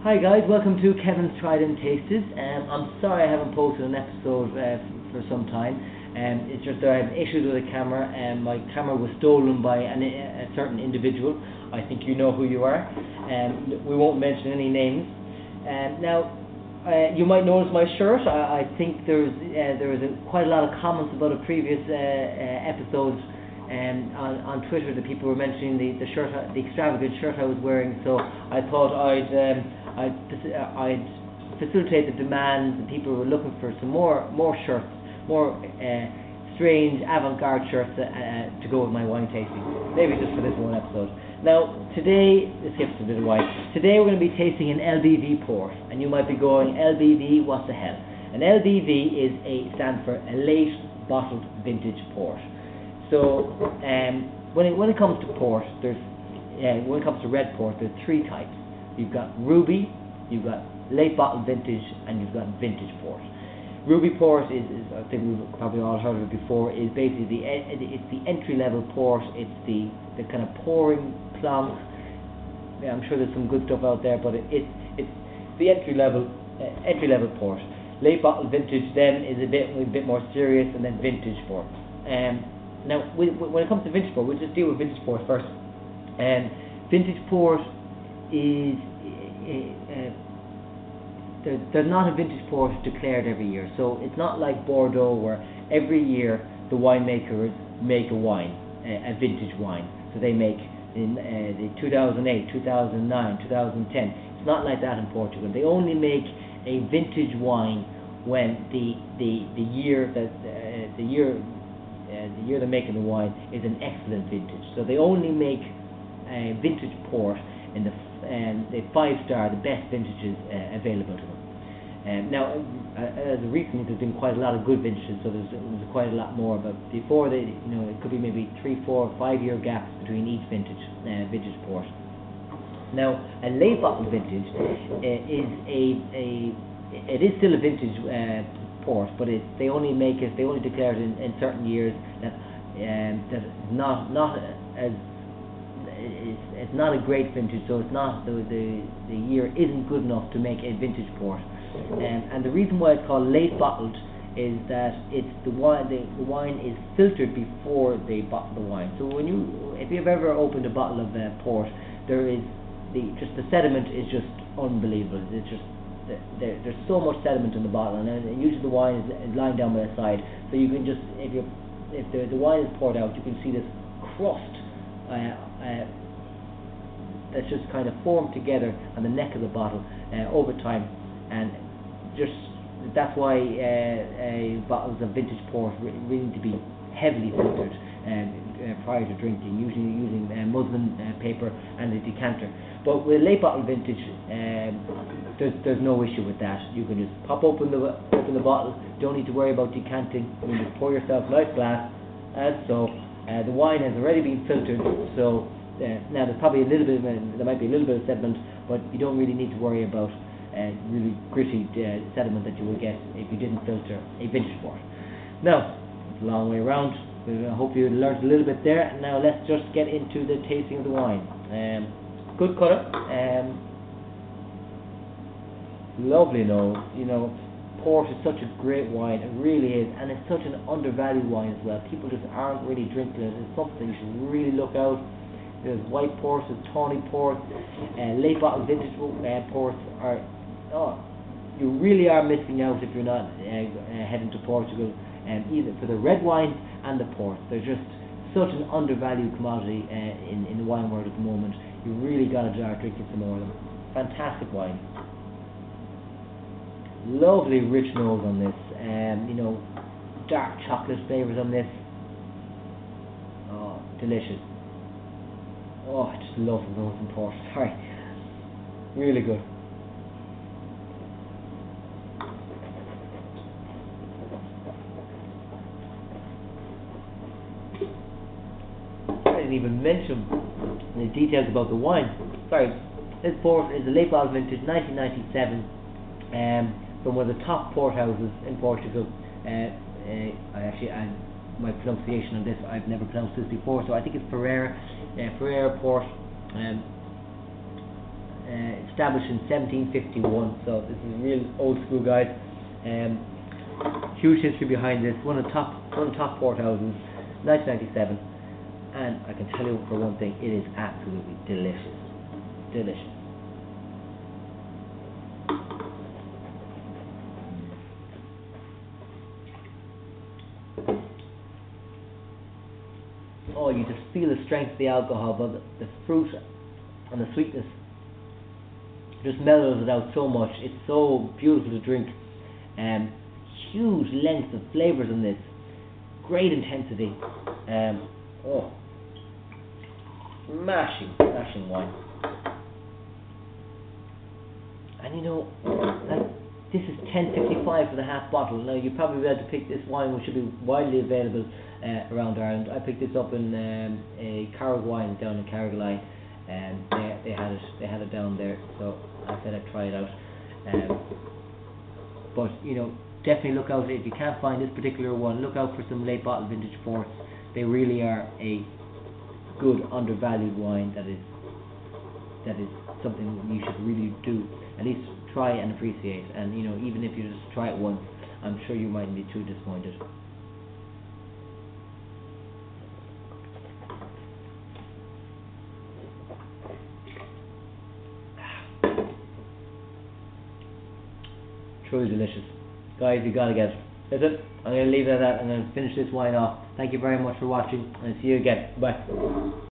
Hi guys, welcome to Kevin's Tried and Tasted. I'm sorry I haven't posted an episode for some time. It's just that I have issues with the camera, and my camera was stolen by a certain individual. I think you know who you are. We won't mention any names. Now, you might notice my shirt. I think there was quite a lot of comments about a previous episode on Twitter that people were mentioning the shirt, the extravagant shirt I was wearing. So I thought I'd facilitate the demand. The people were looking for some more shirts, more strange avant-garde shirts to go with my wine tasting. Maybe just for this one episode. Now today, let's get a bit of wine. Today we're going to be tasting an LBV port, and you might be going, LBV, what the hell? An LBV stands for a late bottled vintage port. So when it comes to port, when it comes to red port, there's three types. You've got ruby, you've got late bottled vintage, and you've got vintage port. Ruby port is I think we've probably all heard of it before, is basically it's the entry level port. It's the kind of pouring plonk. I'm sure there's some good stuff out there, but it's the entry level port. Late bottled vintage then is a bit more serious, and then vintage port. Now, when it comes to vintage port, we'll just deal with vintage port first. Vintage port is there's not a vintage port declared every year, so it's not like Bordeaux where every year the winemakers make a wine, a vintage wine. So they make in the 2008, 2009, 2010. It's not like that in Portugal. They only make a vintage wine when the year they're making the wine is an excellent vintage. So they only make a vintage port in the 5-star, the best vintages available to them. Now, as of recently, there's been quite a lot of good vintages, so there's quite a lot more. But before, it could be maybe 3, 4, 5 year gaps between each vintage port. Now, a late bottle vintage it is still a vintage port, but they only declare it in certain years that it's not a great vintage, so it's not the year isn't good enough to make a vintage port. And the reason why it's called late bottled is that the wine is filtered before they bottle the wine. So if you've ever opened a bottle of port, the sediment is just unbelievable. It's just there's so much sediment in the bottle, and usually the wine is lying down by the side. So you can just if the wine is poured out, you can see this crust that's just kind of formed together on the neck of the bottle over time, and just that's why bottles of vintage port really need to be heavily filtered prior to drinking, usually using muslin paper and a decanter. But with late bottle vintage, there's no issue with that. You can just pop open the bottle. Don't need to worry about decanting. You can just pour yourself a nice glass, as so. The wine has already been filtered, so now there might be a little bit of sediment, but you don't really need to worry about really gritty sediment that you will get if you didn't filter a vintage port. Now, it's a long way around. I hope you learned a little bit there. Now let's just get into the tasting of the wine. Good colour, lovely nose. Port is such a great wine, it really is, and it's such an undervalued wine as well. People just aren't really drinking it. It's something you should really look out. There's white ports, there's tawny ports, late bottle vintage ports you really are missing out if you're not heading to Portugal, either for the red wine and the ports. They're just such an undervalued commodity in the wine world at the moment. You really got to start drinking some more of them. Fantastic wine. Lovely rich nose on this, dark chocolate flavours on this. Oh, delicious. Oh, I just love the nose and port. Sorry, really good. I didn't even mention the details about the wine. Sorry, this port is a late bottle vintage, 1997. From one of the top port houses in Portugal. My pronunciation on this, I've never pronounced this before, so I think it's Ferreira Port. established in 1751, so this is real old school, guys. Huge history behind this. One of the top port houses, 1997, and I can tell you for one thing, it is absolutely delicious, delicious. Oh, you just feel the strength of the alcohol, but the fruit and the sweetness just mellows it out so much. It's so beautiful to drink. Huge length of flavours in this. Great intensity. Smashing wine. And you know, like, this is $10.55 for the half bottle. Now you probably be able to pick this wine, which should be widely available around Ireland. I picked this up in a Carrick Wine down in Carrigaline, and they had it down there. So I said I'd try it out. But you know, definitely look out if you can't find this particular one. Look out for some late bottle vintage ports. They really are a good undervalued wine. That is something you should really do. At least try and appreciate. And you know, even if you just try it once, I'm sure you mightn't be too disappointed. Truly delicious. Guys, you gotta get it. That's it. I'm gonna leave it at that. I'm gonna finish this wine off. Thank you very much for watching, and see you again. Bye.